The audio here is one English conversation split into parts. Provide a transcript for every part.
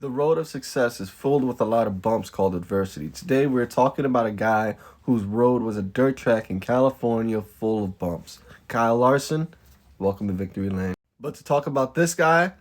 The road of success is filled with a lot of bumps called adversity. Today we're talking about a guy whose road was a dirt track in California full of bumps. Kyle Larson, welcome to Victory Lane. But to talk about this guy,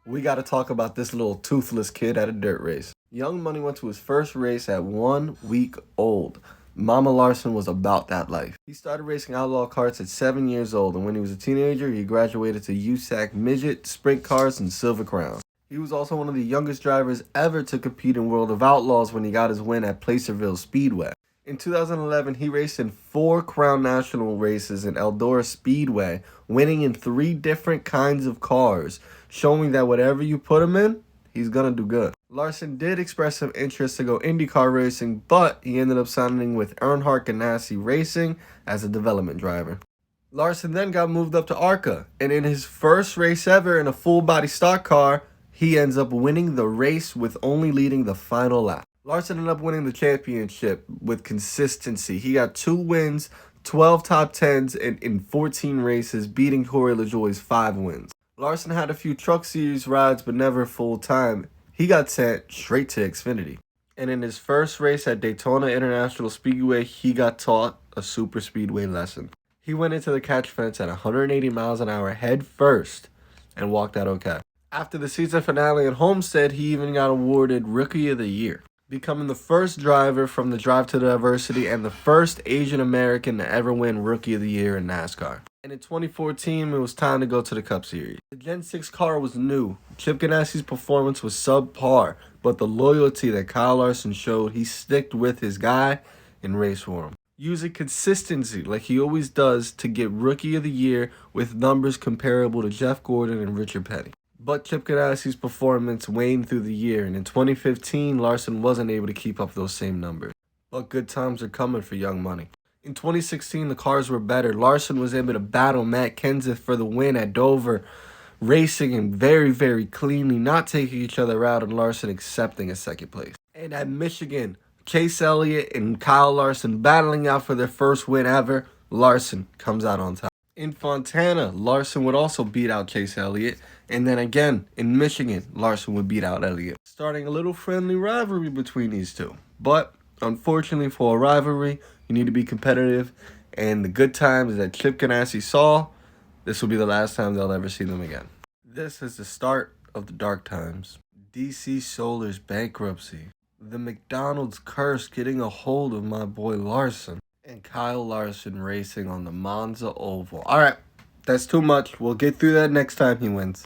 we got to talk about this little toothless kid at a dirt race. Young Money went to his first race at 1 week old. Mama Larson was about that life. He started racing outlaw karts at 7 years old, and when he was a teenager, he graduated to USAC midget, sprint cars, and Silver Crown. He was also one of the youngest drivers ever to compete in World of Outlaws when he got his win at Placerville Speedway. In 2011, he raced in 4 Crown National races in Eldora Speedway, winning in 3 different kinds of cars, showing that whatever you put him in, he's gonna do good. Larson did express some interest to go IndyCar racing, but he ended up signing with Earnhardt Ganassi Racing as a development driver. Larson then got moved up to ARCA, and in his first race ever in a full-body stock car, he ends up winning the race with only leading the final lap. Larson ended up winning the championship with consistency. He got 2 wins, 12 top 10s, and in 14 races, beating Corey LaJoie's 5 wins. Larson had a few Truck Series rides, but never full-time. He got sent straight to Xfinity. And in his first race at Daytona International Speedway, he got taught a super speedway lesson. He went into the catch fence at 180 miles an hour head first and walked out okay. After the season finale at Homestead, he even got awarded Rookie of the Year, becoming the first driver from the Drive to Diversity and the first Asian American to ever win Rookie of the Year in NASCAR. And in 2014, it was time to go to the Cup Series. The Gen 6 car was new. Chip Ganassi's performance was subpar, but the loyalty that Kyle Larson showed, he sticked with his guy and raced for him, using consistency like he always does to get Rookie of the Year with numbers comparable to Jeff Gordon and Richard Petty. But Chip Ganassi's performance waned through the year, and in 2015, Larson wasn't able to keep up those same numbers. But good times are coming for Young Money. In 2016, the cars were better. Larson was able to battle Matt Kenseth for the win at Dover, racing him very, very cleanly, not taking each other out, and Larson accepting a second place. And at Michigan, Chase Elliott and Kyle Larson battling out for their first win ever. Larson comes out on top. In Fontana, Larson would also beat out Chase Elliott. And then again, in Michigan, Larson would beat out Elliott, starting a little friendly rivalry between these two. But unfortunately for a rivalry, you need to be competitive. And the good times that Chip Ganassi saw, this will be the last time they'll ever see them again. This is the start of the dark times. DC Solar's bankruptcy. The McDonald's curse getting a hold of my boy Larson. And Kyle Larson racing on the Monza Oval. All right, that's too much. We'll get through that next time he wins.